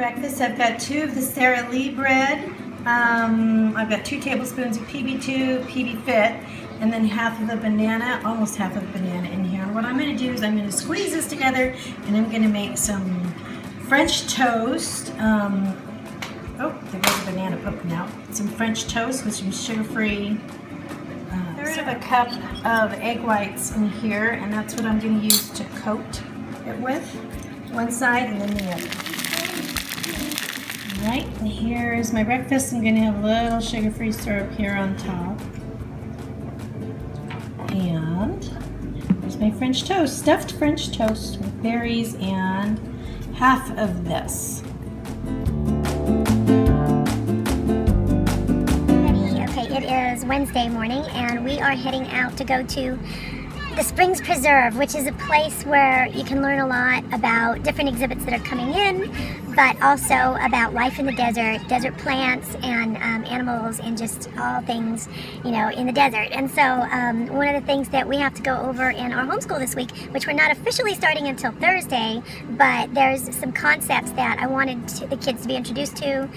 breakfast. I've got 2 of the Sara Lee bread. I've got 2 tablespoons of PB2, PB Fit, and then half of a banana, almost half of a banana in here. And what I'm going to do is I'm going to squeeze this together, and I'm going to make some French toast. Oh, there goes a banana poking out. Some French toast with some sugar-free. Third of a cup of egg whites in here, and that's what I'm going to use to coat it with. One side and then the other. Alright, and here's my breakfast. I'm going to have a little sugar-free syrup here on top. And here's my French toast, stuffed French toast with berries and half of this. Okay, it is Wednesday morning and we are heading out to go to the Springs Preserve, which is a place where you can learn a lot about different exhibits that are coming in, but also about life in the desert plants and animals and just all things, you know, in the desert. And so one of the things that we have to go over in our homeschool this week, which we're not officially starting until Thursday, but there's some concepts that I wanted the kids to be introduced to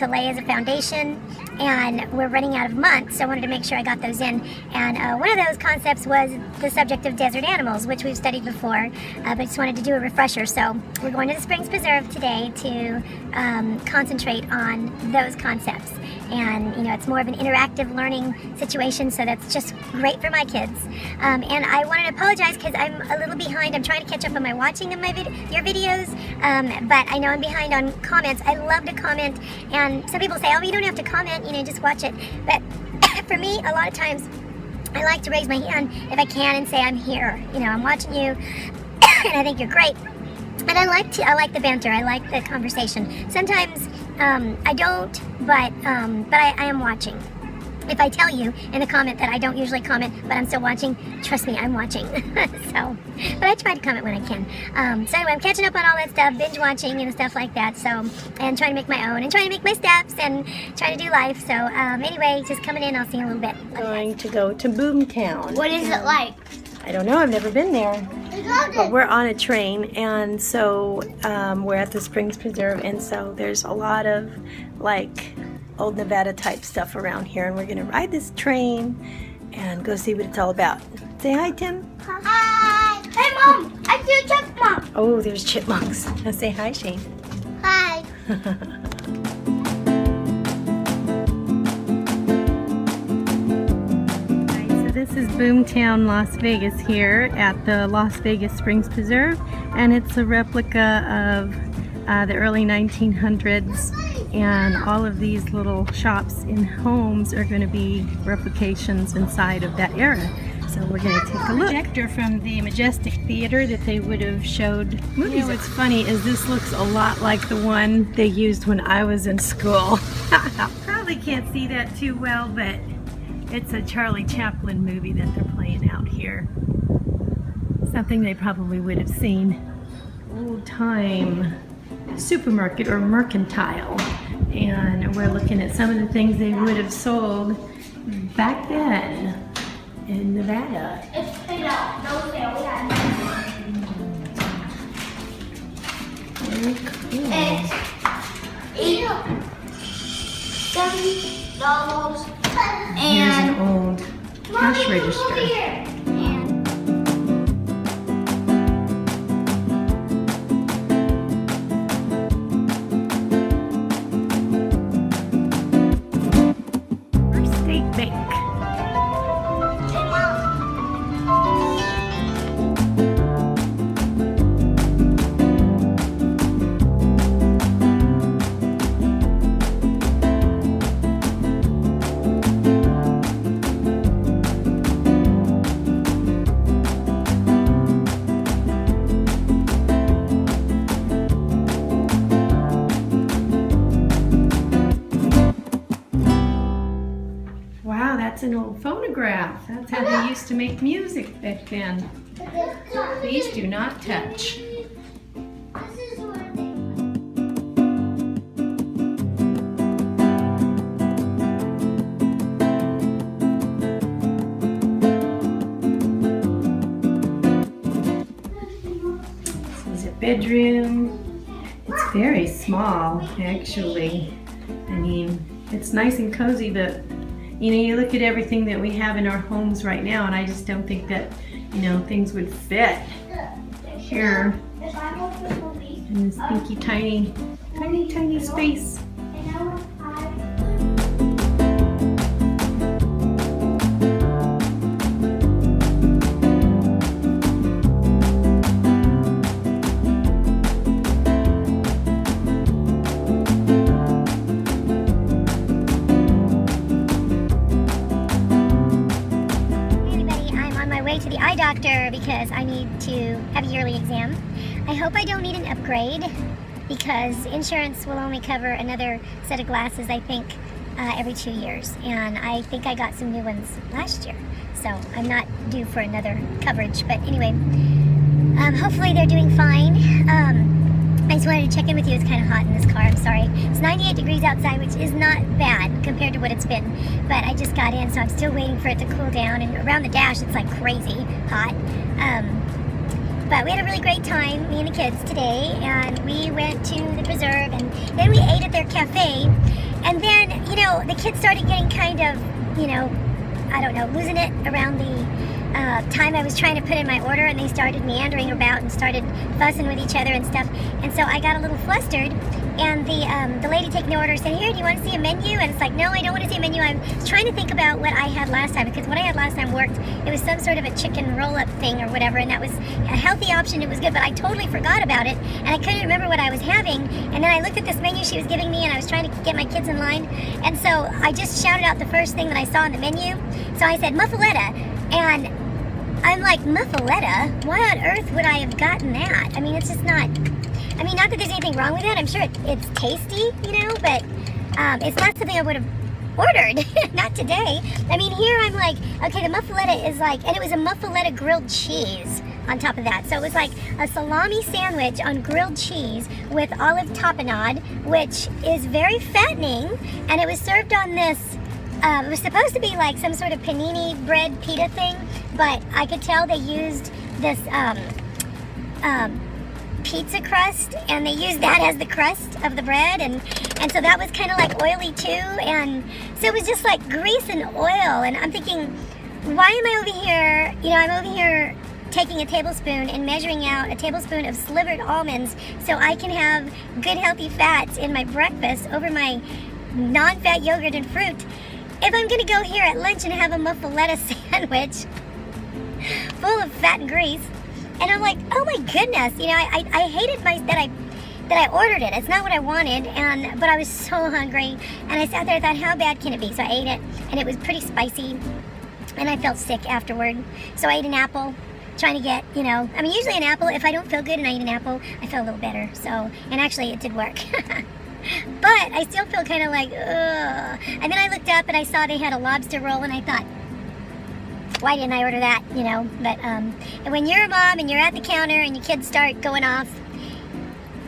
lay as a foundation, and we're running out of months, so I wanted to make sure I got those in. And one of those concepts was the subject of desert animals, which we've studied before, but just wanted to do a refresher. So we're going to the Springs Preserve today to concentrate on those concepts. And you know, it's more of an interactive learning situation, so that's just great for my kids. And I wanted to apologize because I'm a little behind. I'm trying to catch up on my watching of your videos, but I know I'm behind on comments. I love to comment, and some people say, oh, you don't have to comment, you know, just watch it. But for me, a lot of times I like to raise my hand if I can and say, I'm here, you know, I'm watching you and I think you're great. And I like the banter, I like the conversation. Sometimes I don't, but I am watching. If I tell you in a comment that I don't usually comment, but I'm still watching, trust me, I'm watching. So, but I try to comment when I can. So anyway, I'm catching up on all that stuff, binge watching and stuff like that. So, and trying to make my own, and trying to make my steps, and trying to do life. So anyway, just coming in, I'll see you in a little bit. Going to go to Boomtown. What is it like? I don't know, I've never been there. But we're on a train, and so we're at the Springs Preserve, and so there's a lot of like old Nevada type stuff around here, and we're gonna ride this train and go see what it's all about. Say hi, Tim. Hi. Hey, Mom, I see a chipmunk. Oh, there's chipmunks. Now say hi, Shane. Hi. This is Boomtown, Las Vegas here at the Las Vegas Springs Preserve, and it's a replica of the early 1900s, and all of these little shops and homes are going to be replications inside of that era. So we're going to take a look. Projector from the Majestic Theater that they would have showed movies. You know what's funny is this looks a lot like the one they used when I was in school. Probably can't see that too well, but it's a Charlie Chaplin movie that they're playing out here. Something they probably would have seen. Old time supermarket or mercantile. And we're looking at some of the things they would have sold back then in Nevada. Very cool. $7. Here's an old cash register. First State Bank. That's an old phonograph. That's how they used to make music back then. Please do not touch. This is a bedroom. It's very small, actually. I mean, it's nice and cozy, but you know, you look at everything that we have in our homes right now, and I just don't think that, you know, things would fit here in this pinky tiny space. To the eye doctor because I need to have a yearly exam. I hope I don't need an upgrade because insurance will only cover another set of glasses, I think, every 2 years, and I think I got some new ones last year, so I'm not due for another coverage. But anyway, hopefully they're doing fine. I just wanted to check in with you. It's kind of hot in this car, I'm sorry. It's 98 degrees outside, which is not bad compared to what it's been. But I just got in, so I'm still waiting for it to cool down. And around the dash, it's like crazy hot. But we had a really great time, me and the kids, today. And we went to the preserve, and then we ate at their cafe. And then, you know, the kids started getting kind of, you know, I don't know, losing it around the time I was trying to put in my order, and they started meandering about and started fussing with each other and stuff. And so I got a little flustered, and the lady taking the order said, "Here, do you want to see a menu?" And it's like, no, I don't want to see a menu. I'm trying to think about what I had last time, because what I had last time worked. It was some sort of a chicken roll-up thing or whatever, and that was a healthy option. It was good, but I totally forgot about it, and I couldn't remember what I was having. And then I looked at this menu she was giving me, and I was trying to get my kids in line, and so I just shouted out the first thing that I saw on the menu. So I said, "Muffaletta," and I'm like, muffaletta? Why on earth would I have gotten that? I mean, it's just not, I mean, not that there's anything wrong with it. I'm sure it's tasty, you know, but it's not something I would have ordered. Not today. I mean, here I'm like, okay, the muffaletta is like, and it was a muffaletta grilled cheese on top of that. So it was like a salami sandwich on grilled cheese with olive tapenade, which is very fattening, and it was served on this, it was supposed to be like some sort of panini bread pita thing, but I could tell they used this pizza crust, and they used that as the crust of the bread, and so that was kind of like oily too, and so it was just like grease and oil. And I'm thinking, why am I over here, you know, I'm over here taking a tablespoon and measuring out a tablespoon of slivered almonds so I can have good healthy fats in my breakfast over my non-fat yogurt and fruit, if I'm going to go here at lunch and have a muffaletta sandwich full of fat and grease. And I'm like, oh my goodness, you know, I hated that I ordered it. It's not what I wanted, but I was so hungry, and I sat there and thought, how bad can it be? So I ate it, and it was pretty spicy, and I felt sick afterward. So I ate an apple, trying to get, you know, I mean, usually an apple, if I don't feel good and I eat an apple, I feel a little better. So, and actually it did work. But I still feel kind of like, ugh. And then I looked up and I saw they had a lobster roll, and I thought, why didn't I order that, you know? But and when you're a mom and you're at the counter and your kids start going off,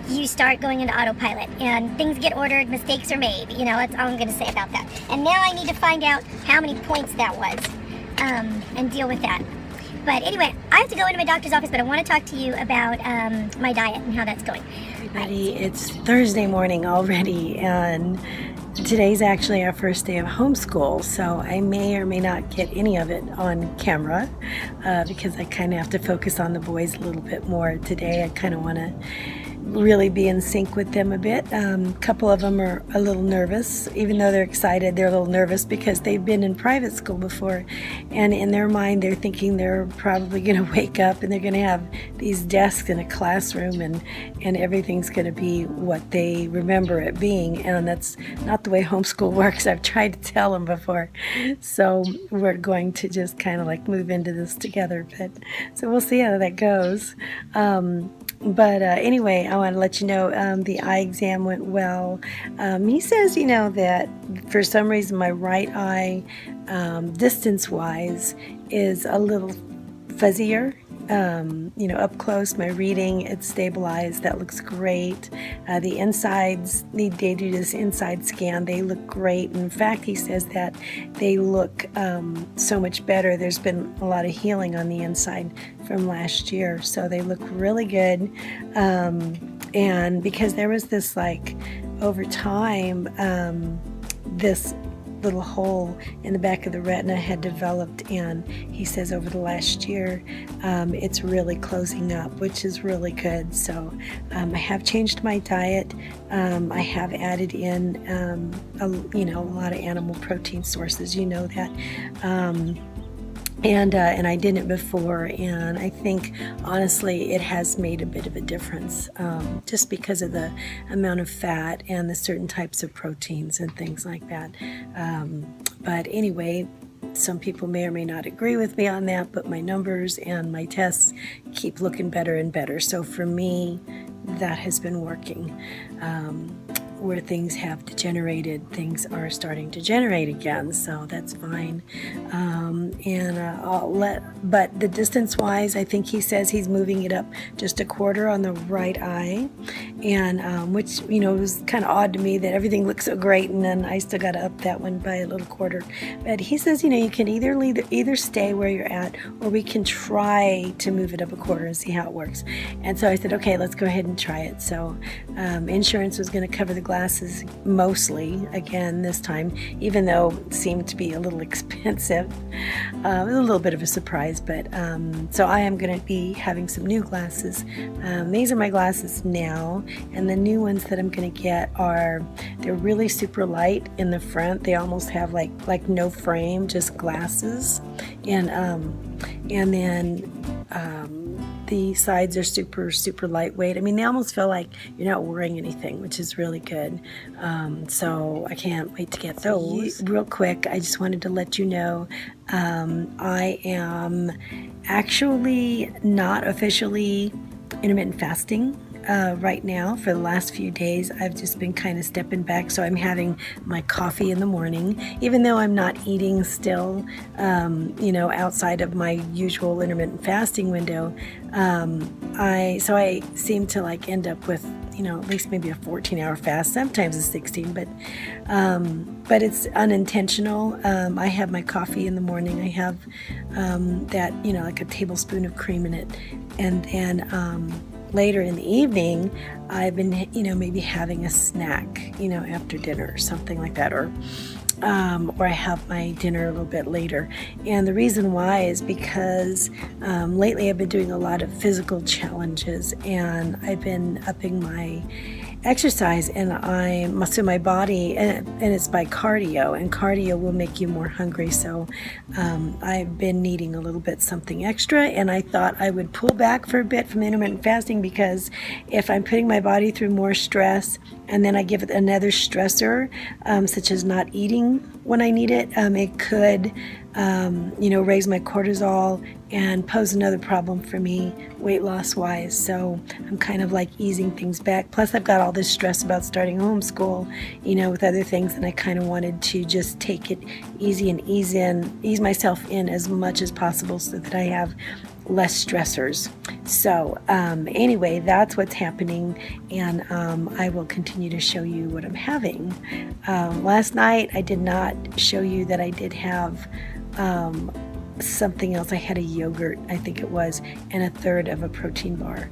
you start going into autopilot, and things get ordered, mistakes are made. You know, that's all I'm going to say about that. And now I need to find out how many points that was, and deal with that. But anyway, I have to go into my doctor's office, but I want to talk to you about my diet and how that's going. Everybody, it's Thursday morning already, and today's actually our first day of homeschool, so I may or may not get any of it on camera because I kind of have to focus on the boys a little bit more today. I kind of want to really be in sync with them a bit. A couple of them are a little nervous. Even though they're excited, they're a little nervous because they've been in private school before, and in their mind they're thinking they're probably going to wake up and they're going to have these desks in a classroom, and everything's going to be what they remember it being, and that's not the way homeschool works. I've tried to tell them before, so we're going to just kind of like move into this together, but so we'll see how that goes. But anyway, I want to let you know the eye exam went well. He says, you know, that for some reason my right eye, distance-wise, is a little fuzzier you know, up close, my reading, it's stabilized. That looks great. The insides, they do this inside scan. They look great. In fact, he says that they look so much better. There's been a lot of healing on the inside from last year, so they look really good. And because there was this, like, over time, this little hole in the back of the retina had developed, and he says over the last year it's really closing up, which is really good. So I have changed my diet. I have added in a lot of animal protein sources, you know that. And I didn't before, and I think honestly it has made a bit of a difference, just because of the amount of fat and the certain types of proteins and things like that. But anyway, some people may or may not agree with me on that, but my numbers and my tests keep looking better and better. So for me, that has been working. Where things have degenerated, things are starting to generate again, so that's fine. But the distance-wise, I think he says he's moving it up just a quarter on the right eye, and which, you know, was kind of odd to me that everything looks so great, and then I still got to up that one by a little quarter. But he says, you know, you can either stay where you're at, or we can try to move it up a quarter and see how it works. And so I said, okay, let's go ahead and try it. So insurance was going to cover the glasses mostly again this time, even though it seemed to be a little expensive. It was a little bit of a surprise, but so I am going to be having some new glasses. These are my glasses now, and the new ones that I'm going to get they're really super light in the front. They almost have like no frame, just glasses, and then the sides are super lightweight. I mean, they almost feel like you're not wearing anything, which is really good. So I can't wait to get those. Real quick, I just wanted to let you know, I am actually not officially intermittent fasting right now. For the last few days, I've just been kind of stepping back. So I'm having my coffee in the morning, even though I'm not eating still, outside of my usual intermittent fasting window. I seem to end up with, at least maybe a 14-hour fast, sometimes a 16, but it's unintentional. I have my coffee in the morning. I have that, like a tablespoon of cream in it. And then later in the evening, I've been, maybe having a snack, after dinner or something like that, or I have my dinner a little bit later. And the reason why is because lately I've been doing a lot of physical challenges, and I've been upping my exercise, and so my body, and it's by cardio, and cardio will make you more hungry. So I've been needing a little bit something extra, and I thought I would pull back for a bit from intermittent fasting, because if I'm putting my body through more stress and then I give it another stressor, such as not eating when I need it, it could raise my cortisol and pose another problem for me weight loss wise. So I'm kind of easing things back. Plus I've got all this stress about starting homeschool, with other things, and I kind of wanted to just take it easy and ease myself in as much as possible so that I have less stressors. So anyway, that's what's happening, and I will continue to show you what I'm having. Last night I did not show you that I did have something else. I had a yogurt, I think it was, and a third of a protein bar.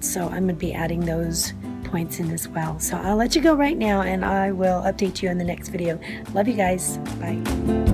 So I'm going to be adding those points in as well. So I'll let you go right now, and I will update you in the next video. Love you guys. Bye.